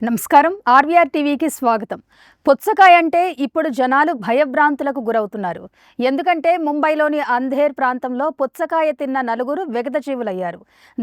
నమస్కారం. ఆర్వీఆర్ టీవీకి స్వాగతం. పుచ్చకాయ అంటే ఇప్పుడు జనాలు భయభ్రాంతులకు గురవుతున్నారు. ఎందుకంటే ముంబైలోని అంధేర్ ప్రాంతంలో పుచ్చకాయ తిన్న నలుగురు విగతజీవులయ్యారు.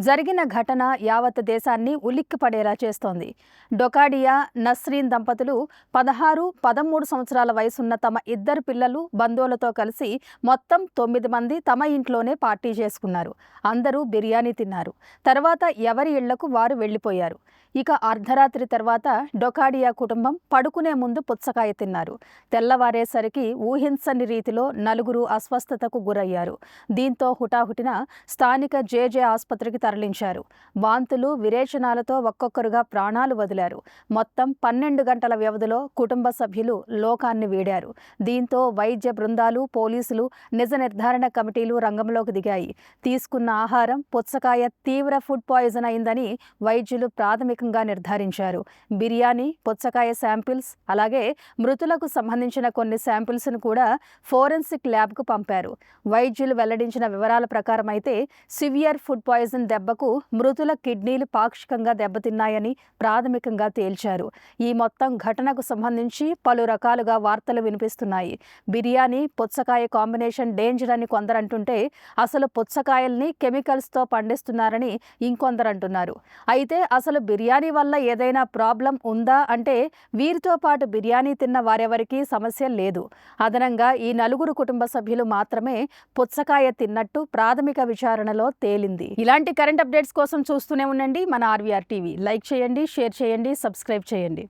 జరిగిన ఘటన యావత్ దేశాన్ని ఉలిక్కిపడేలా చేస్తోంది. డొకాడియా నస్రీన్ దంపతులు 16, 13 సంవత్సరాల వయసున్న తమ ఇద్దరు పిల్లలు బంధువులతో కలిసి మొత్తం 9 మంది తమ ఇంట్లోనే పార్టీ చేసుకున్నారు. అందరూ బిర్యానీ తిన్నారు. తర్వాత ఎవరి ఇళ్లకు వారు వెళ్లిపోయారు. ఇక అర్ధరాత్రి తర్వాత డొకాడియా కుటుంబం పడుకునే ముందు పుచ్చకాయ తిన్నారు. తెల్లవారేసరికి ఊహించని రీతిలో నలుగురు అస్వస్థతకు గురయ్యారు. దీంతో హుటాహుటిన స్థానిక జేజే ఆసుపత్రికి తరలించారు. వాంతులు, విరేచనాలతో ఒక్కొక్కరుగా ప్రాణాలు వదిలారు. మొత్తం 12 గంటల వ్యవధిలో కుటుంబ సభ్యులు లోకాన్ని వీడారు. దీంతో వైద్య బృందాలు, పోలీసులు, నిజ నిర్ధారణ కమిటీలు రంగంలోకి దిగాయి. తీసుకున్న ఆహారం పుచ్చకాయ తీవ్ర ఫుడ్ పాయిజన్ అయిందని వైద్యులు ప్రాథమికంగా నిర్ధారించారు. బిర్యానీ, పుచ్చకాయ శాంపిల్స్, అలాగే మృతులకు సంబంధించిన కొన్ని శాంపిల్స్ను కూడా ఫోరెన్సిక్ ల్యాబ్కు పంపారు. వైద్యులు వెల్లడించిన వివరాల ప్రకారం అయితే సివియర్ ఫుడ్ పాయిజన్ దెబ్బకు మృతుల కిడ్నీలు పాక్షికంగా దెబ్బతిన్నాయని ప్రాథమికంగా తేల్చారు. ఈ మొత్తం ఘటనకు సంబంధించి పలు రకాలుగా వార్తలు వినిపిస్తున్నాయి. బిర్యానీ, పుచ్చకాయ కాంబినేషన్ డేంజర్ అని కొందరంటుంటే అసలు పుచ్చకాయల్ని కెమికల్స్తో పండిస్తున్నారని ఇంకొందరు అంటున్నారు. అయితే అసలు బిర్యానీ వల్ల ఏదైనా ప్రాబ్లం ఉందా అంటే వీరితో పాటు బిర్యానీ తిన్న వారెవరికీ సమస్య లేదు. అదనంగా ఈ నలుగురు కుటుంబ సభ్యులు మాత్రమే పుచ్చకాయ తిన్నట్టు ప్రాథమిక విచారణలో తేలింది. ఇలాంటి కరెంట్ అప్డేట్స్ కోసం చూస్తూనే ఉండండి మన ఆర్వీఆర్ టీవీ. లైక్ చేయండి, షేర్ చేయండి, సబ్స్క్రైబ్ చేయండి.